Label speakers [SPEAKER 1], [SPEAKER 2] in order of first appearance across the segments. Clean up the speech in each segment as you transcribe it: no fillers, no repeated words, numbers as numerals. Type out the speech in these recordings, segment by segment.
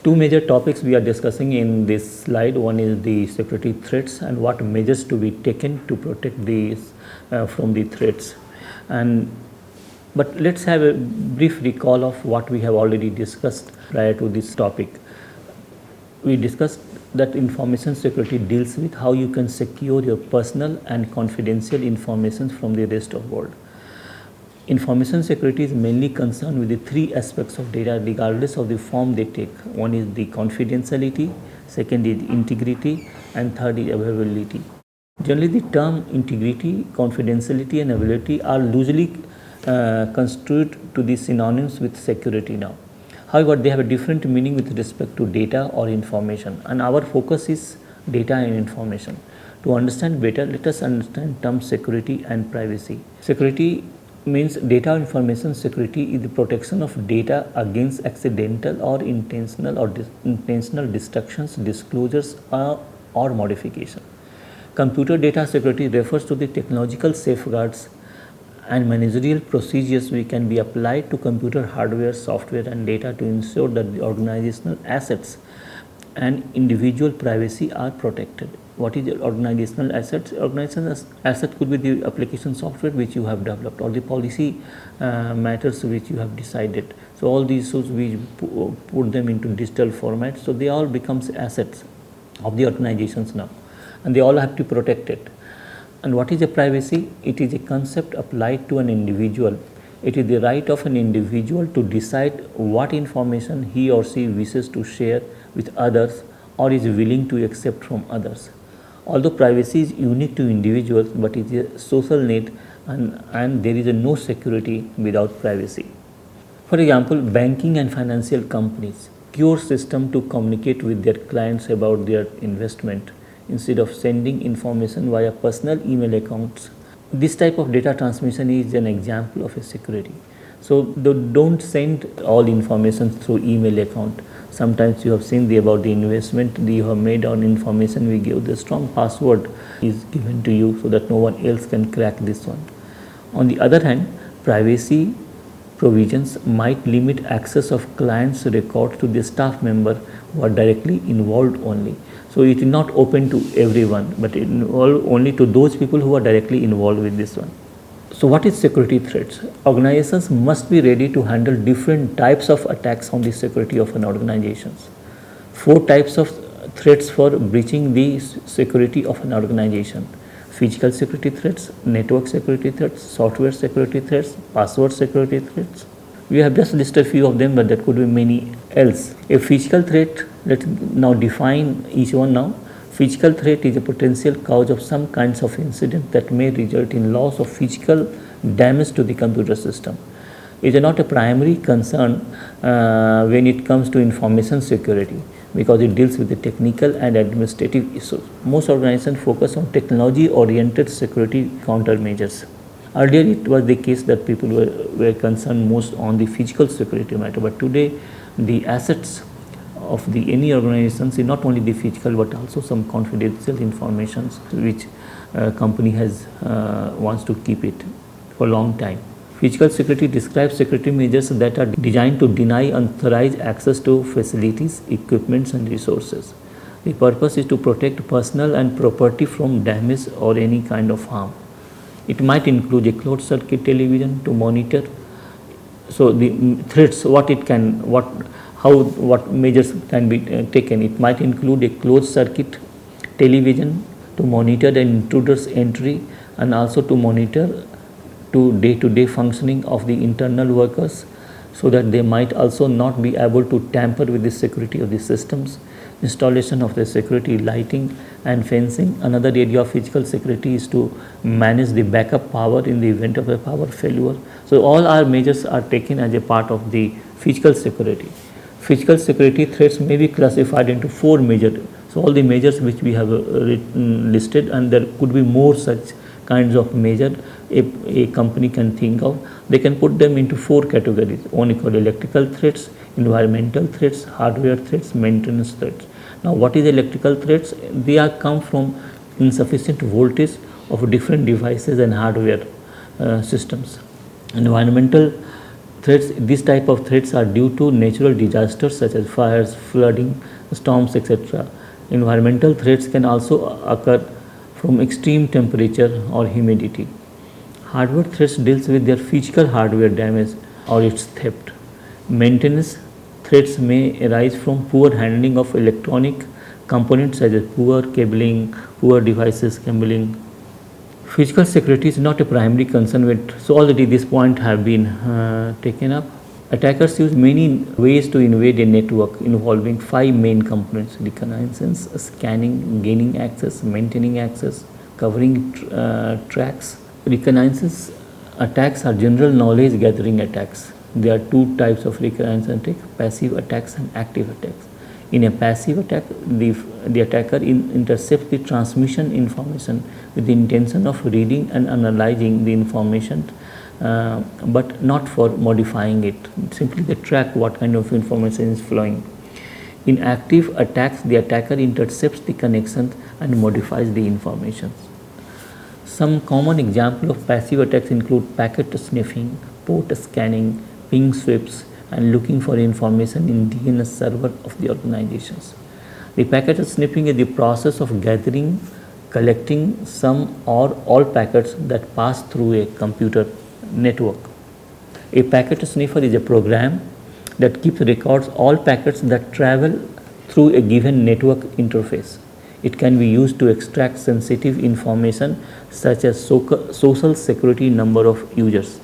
[SPEAKER 1] Two major topics we are discussing in this slide. One is the security threats and what measures to be taken to protect these from the threats. But let's have a brief recall of what we have already discussed prior to this topic. We discussed that information security deals with how you can secure your personal and confidential information from the rest of the world. Information security is mainly concerned with the three aspects of data regardless of the form they take. One is the confidentiality, second is integrity, and third is availability. Generally, the term integrity, confidentiality and availability are loosely construed to the synonyms with security now. However, they have a different meaning with respect to data or information, and our focus is data and information. To understand better, let us understand terms security and privacy. Security means data information security is the protection of data against accidental or intentional destructions, disclosures or modification. Computer data security refers to the technological safeguards and managerial procedures which can be applied to computer hardware, software and data to ensure that the organizational assets and individual privacy are protected. What is the organizational assets? Organizational asset could be the application software which you have developed or the policy matters which you have decided. So all these issues we put them into digital format. So they all becomes assets of the organizations now, and they all have to protect it. And what is a privacy? It is a concept applied to an individual. It is the right of an individual to decide what information he or she wishes to share with others or is willing to accept from others. Although privacy is unique to individuals, but it is a social need, and there is no security without privacy. For example, banking and financial companies secure system to communicate with their clients about their investment instead of sending information via personal email accounts. This type of data transmission is an example of a security. So don't send all information through email account. Sometimes you have seen about the investment you have made on information we give. The strong password is given to you so that no one else can crack this one. On the other hand, privacy provisions might limit access of clients' records to the staff member who are directly involved only. So it is not open to everyone, but it involved only to those people who are directly involved with this one. So what is security threats? Organizations must be ready to handle different types of attacks on the security of an organization. 4 types of threats for breaching the security of an organization: physical security threats, network security threats, software security threats, password security threats. We have just listed a few of them, but there could be many else. A physical threat, let's now define each one now. Physical threat is a potential cause of some kinds of incident that may result in loss of physical damage to the computer system. It is not a primary concern when it comes to information security because it deals with the technical and administrative issues. Most organizations focus on technology-oriented security countermeasures. Earlier it was the case that people were concerned most on the physical security matter, but today the assets of any organizations is not only the physical but also some confidential information which company has wants to keep it for a long time. Physical security describes security measures that are designed to deny unauthorized access to facilities, equipments and resources. The purpose is to protect personal and property from damage or any kind of harm. It might include a closed circuit television to monitor. So the threats, what measures can be taken. It might include a closed circuit television to monitor the intruder's entry and also to monitor to day-to-day functioning of the internal workers so that they might also not be able to tamper with the security of the systems. Installation of the security lighting and fencing. Another area of physical security is to manage the backup power in the event of a power failure. So all our measures are taken as a part of the physical security. Physical security threats may be classified into 4 measures. So all the measures which we have listed, and there could be more such kinds of measures a company can think of. They can put them into 4 categories. One is called electrical threats, environmental threats, hardware threats, maintenance threats. Now what is electrical threats? They are come from insufficient voltage of different devices and hardware systems. Environmental Threats, this type of threats are due to natural disasters such as fires, flooding, storms, etc. Environmental threats can also occur from extreme temperature or humidity. Hardware threats deals with their physical hardware damage or its theft. Maintenance threats may arise from poor handling of electronic components such as poor cabling, poor devices cabling. Physical security is not a primary concern, so already this point have been taken up. Attackers use many ways to invade a network involving 5 main components: reconnaissance, scanning, gaining access, maintaining access, covering tracks. Reconnaissance attacks are general knowledge gathering attacks. There are 2 types of reconnaissance attacks: passive attacks and active attacks. In a passive attack, the attacker intercepts the transmission information with the intention of reading and analyzing the information, but not for modifying it. Simply they track what kind of information is flowing. In active attacks, the attacker intercepts the connections and modifies the information. Some common examples of passive attacks include packet sniffing, port scanning, ping sweeps, and looking for information in DNS server of the organizations. The packet sniffing is the process of gathering, collecting some or all packets that pass through a computer network. A packet sniffer is a program that keeps records all packets that travel through a given network interface. It can be used to extract sensitive information such as social security number of users.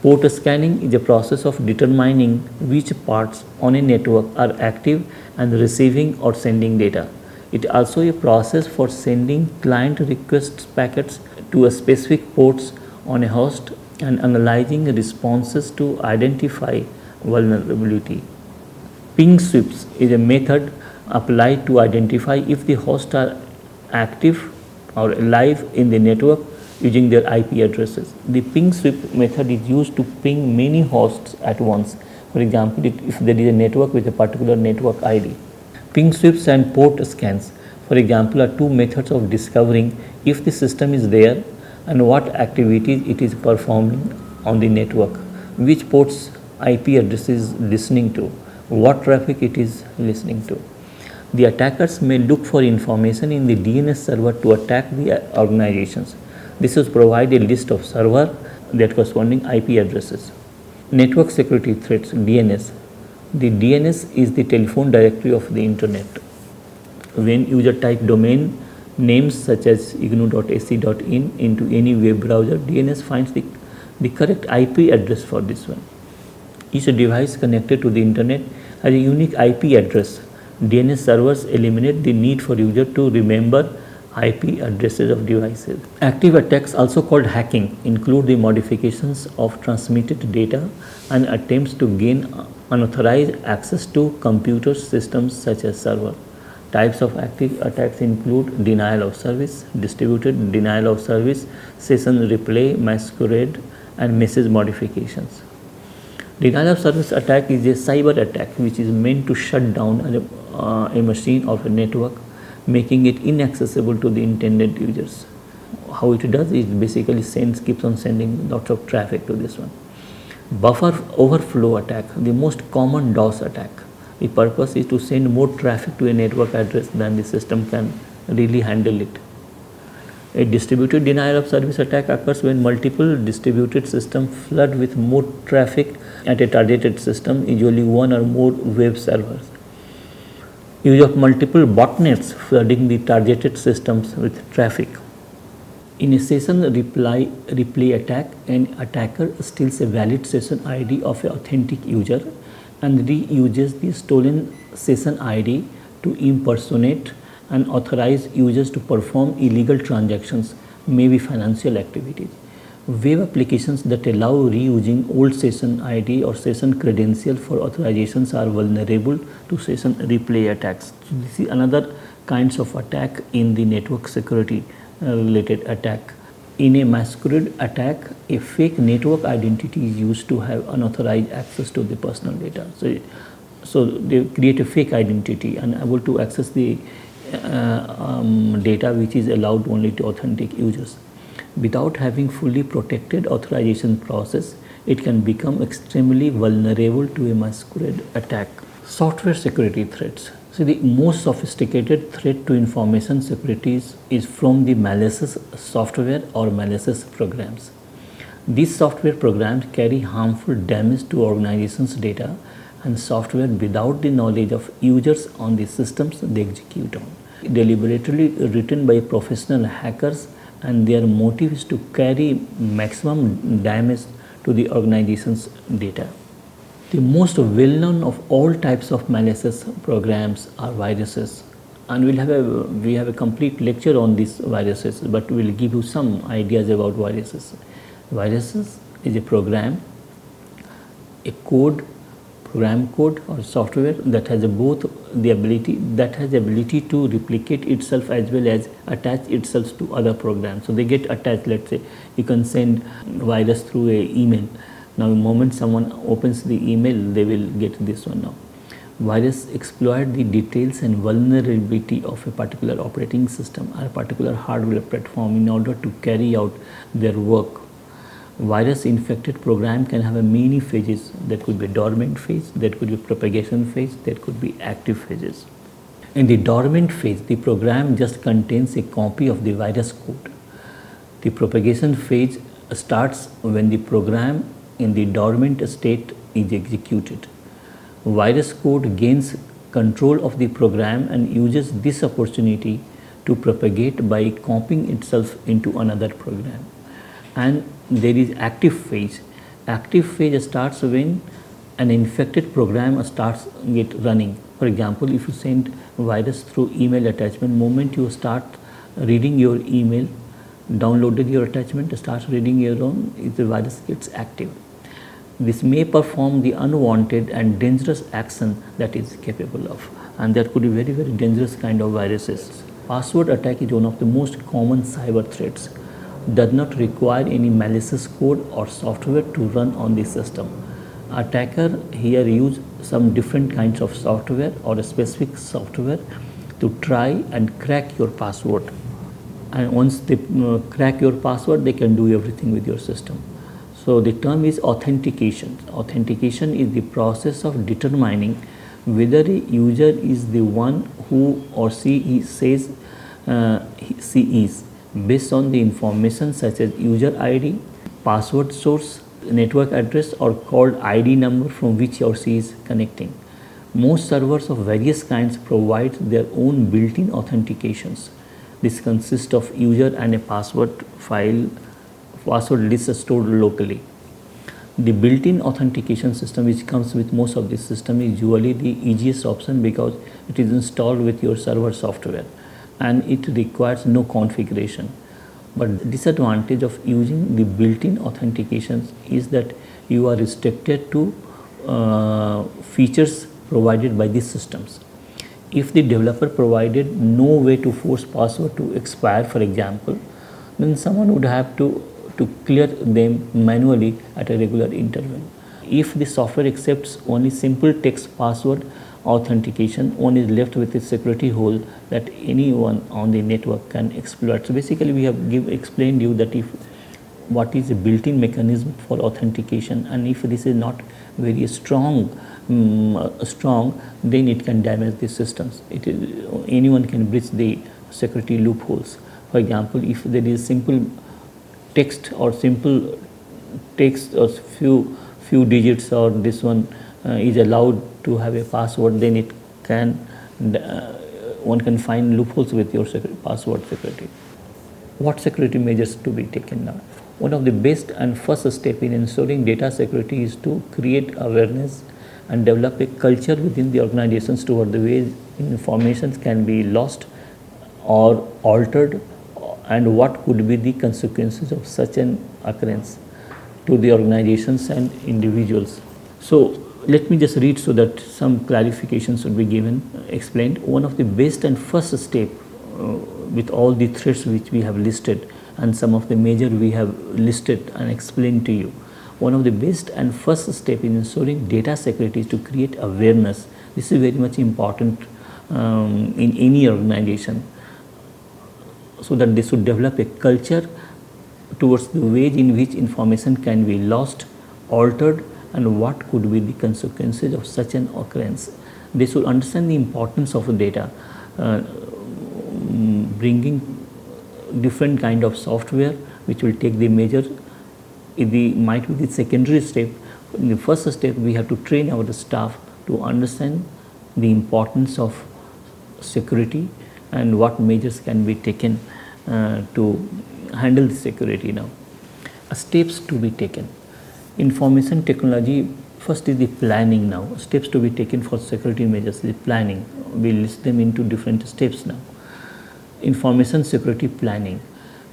[SPEAKER 1] Port scanning is a process of determining which parts on a network are active and receiving or sending data. It is also a process for sending client requests packets to a specific ports on a host and analyzing responses to identify vulnerability. Ping sweeps is a method applied to identify if the hosts are active or live in the network using their IP addresses. The ping sweep method is used to ping many hosts at once. For example, if there is a network with a particular network ID. Ping sweeps and port scans, for example, are 2 methods of discovering if the system is there and what activities it is performing on the network, which ports IP address is listening to, what traffic it is listening to. The attackers may look for information in the DNS server to attack the organizations. This is provide a list of server that corresponding IP addresses. Network security threats, DNS. The DNS is the telephone directory of the internet. When user type domain names such as ignou.ac.in into any web browser, DNS finds the correct IP address for this one. Each device connected to the internet has a unique IP address. DNS servers eliminate the need for user to remember IP addresses of devices. Active attacks, also called hacking, include the modifications of transmitted data and attempts to gain unauthorized access to computer systems such as server. Types of active attacks include denial of service, distributed denial of service, session replay, masquerade, and message modifications. Denial of service attack is a cyber attack which is meant to shut down a machine or a network, making it inaccessible to the intended users. How it does is basically keeps on sending lots of traffic to this one. Buffer overflow attack, the most common DOS attack. The purpose is to send more traffic to a network address than the system can really handle it. A distributed denial of service attack occurs when multiple distributed systems flood with more traffic at a targeted system, usually 1 or more web servers. Use of multiple botnets flooding the targeted systems with traffic. In a session replay attack, an attacker steals a valid session ID of an authentic user and reuses the stolen session ID to impersonate and authorize users to perform illegal transactions, maybe financial activities. Web applications that allow reusing old session ID or session credential for authorizations are vulnerable to session replay attacks. So this is another kinds of attack in the network security related attack. In a masquerade attack, a fake network identity is used to have unauthorized access to the personal data. So they create a fake identity and able to access the data which is allowed only to authentic users. Without having fully protected authorization process, it can become extremely vulnerable to a masquerade attack. Software security threats. So the most sophisticated threat to information security is from the malicious software or malicious programs. These software programs carry harmful damage to organizations' data and software without the knowledge of users on the systems they execute on. Deliberately written by professional hackers, and their motive is to carry maximum damage to the organization's data. The most well-known of all types of malicious programs are viruses, and we have a complete lecture on these viruses, but we'll give you some ideas about viruses. Viruses is a program, a program code or software that has both the ability to replicate itself as well as attach itself to other programs. So they get attached. Let's say you can send virus through a email. Now the moment someone opens the email, they will get this one now. Virus exploit the details and vulnerability of a particular operating system or a particular hardware platform in order to carry out their work. Virus infected program can have a many phases. That could be dormant phase, that could be propagation phase, that could be active phases. In the dormant phase, the program just contains a copy of the virus code. The propagation phase starts when the program in the dormant state is executed. Virus code gains control of the program and uses this opportunity to propagate by copying itself into another program. And there is active phase. Active phase starts when an infected program starts get running. For example, if you send virus through email attachment, moment you start reading your email, downloaded your attachment, starts reading your own, the virus gets active. This may perform the unwanted and dangerous action that is capable of, and that could be very, very dangerous kind of viruses. Password attack is one of the most common cyber threats. Does not require any malicious code or software to run on the system. Attacker here use some different kinds of software or a specific software to try and crack your password. And once they crack your password, they can do everything with your system. So the term is authentication. Authentication is the process of determining whether a user is the one who or she says she is, based on the information such as user ID, password source, network address or called ID number from which he or she is connecting. Most servers of various kinds provide their own built-in authentications. This consists of user and a password file, password list stored locally. The built-in authentication system which comes with most of this system is usually the easiest option because it is installed with your server software and it requires no configuration. But disadvantage of using the built-in authentications is that you are restricted to features provided by these systems. If the developer provided no way to force password to expire, for example, then someone would have to clear them manually at a regular interval. If the software accepts only simple text password authentication, one is left with a security hole that anyone on the network can exploit. So basically we have explained you that if what is a built-in mechanism for authentication, and if this is not very strong, then it can damage the systems. Anyone can breach the security loopholes. For example, if there is simple text or few digits, or this one is allowed to have a password, then it can one can find loopholes with your password security. What security measures to be taken now? One of the best and first step in ensuring data security is to create awareness and develop a culture within the organizations toward the way information can be lost or altered, and what could be the consequences of such an occurrence to the organizations and individuals. So let me just read so that some clarifications should be explained. One of the best and first step with all the threats which we have listed and some of the major we have listed and explained to you. One of the best and first step in ensuring data security is to create awareness. This is very much important in any organization, so that they should develop a culture towards the way in which information can be lost altered and what could be the consequences of such an occurrence. They should understand the importance of data, bringing different kind of software which will take the measure. Might be the secondary step. In the first step, we have to train our staff to understand the importance of security and what measures can be taken to handle the security. Now, steps to be taken. Information technology, first is the planning. Now, steps to be taken for security measures, the planning. We list them into different steps now. Information security planning.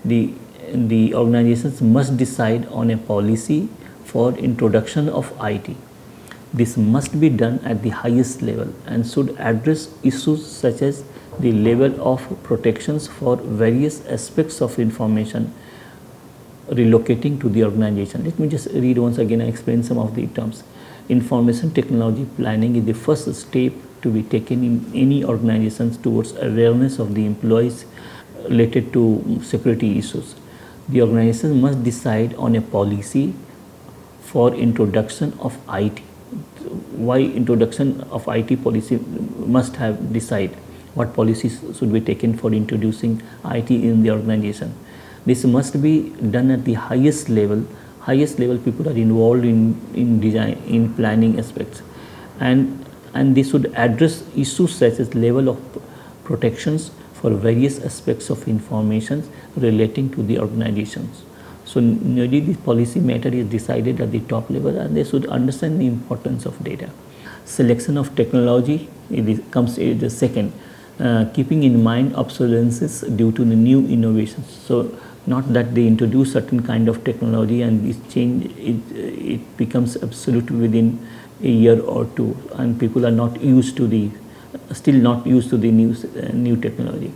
[SPEAKER 1] The organizations must decide on a policy for introduction of IT. This must be done at the highest level and should address issues such as the level of protections for various aspects of information relocating to the organization. Let me just read once again and explain some of the terms. Information technology planning is the first step to be taken in any organizations towards awareness of the employees related to security issues. The organization must decide on a policy for introduction of IT. Why introduction of IT policy must have decide what policies should be taken for introducing IT in the organization. This must be done at the highest level. Highest level people are involved in design, in planning aspects, and they should address issues such as level of protections for various aspects of information relating to the organizations. So nearly the policy matter is decided at the top level, and they should understand the importance of data. Selection of technology comes in the second, keeping in mind obsolescence due to the new innovations. So not that they introduce certain kind of technology and this change, it becomes obsolete within a year or two, and people are not used to the new technology.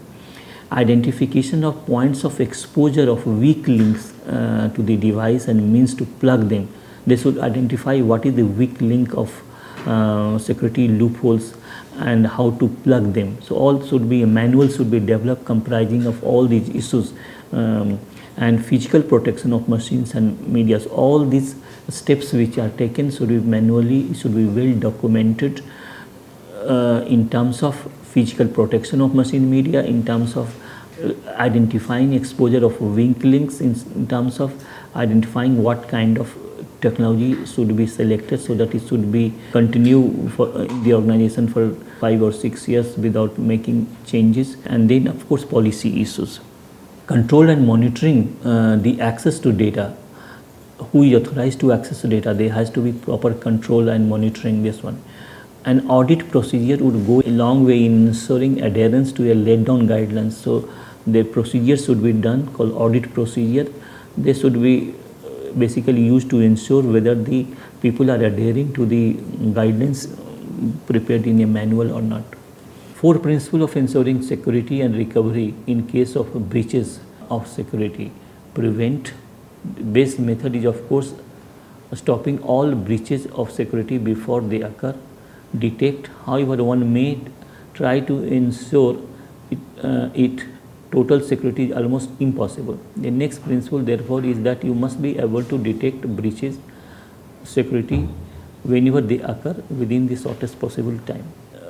[SPEAKER 1] Identification of points of exposure of weak links to the device and means to plug them. They should identify what is the weak link of security loopholes and how to plug them. So all should be, a manual should be developed comprising of all these issues, and physical protection of machines and media. All these steps which are taken should be well documented in terms of physical protection of machine media, in terms of identifying exposure of weak links, in terms of identifying what kind of technology should be selected so that it should be continue for the organization for 5 or 6 years without making changes. And then of course policy issues. Control and monitoring the access to data. Who is authorized to access the data? There has to be proper control and monitoring this one. An audit procedure would go a long way in ensuring adherence to a laid down guidelines. So the procedure should be done called audit procedure. They should be basically used to ensure whether the people are adhering to the guidelines prepared in a manual or not. 4 principles of ensuring security and recovery in case of breaches of security. Prevent. Best method is of course stopping all breaches of security before they occur. Detect. However, one may try to ensure it total security is almost impossible. The next principle therefore is that you must be able to detect breaches security whenever they occur within the shortest possible time.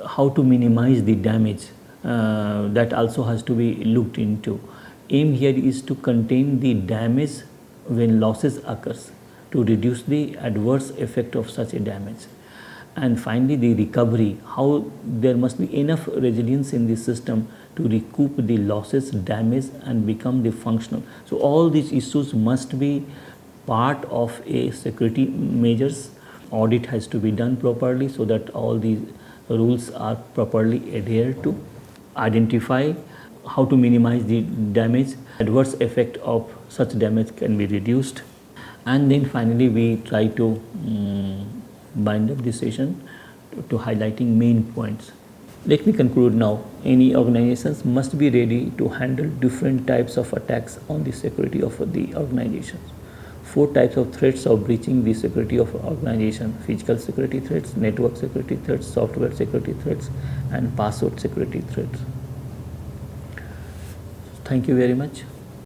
[SPEAKER 1] How to minimize the damage, that also has to be looked into. Aim here is to contain the damage when losses occurs, to reduce the adverse effect of such a damage. And finally the recovery, how there must be enough resilience in the system to recoup the losses, damage and become the functional. So all these issues must be part of a security measures. Audit has to be done properly so that all these rules are properly adhered to. Identify how to minimize the damage, adverse effect of such damage can be reduced. And then finally we try to bind up this session to highlighting main points. Let me conclude now. Any organizations must be ready to handle different types of attacks on the security of the organizations. 4 types of threats of breaching the security of organization: physical security threats, network security threats, software security threats and password security threats. Thank you very much.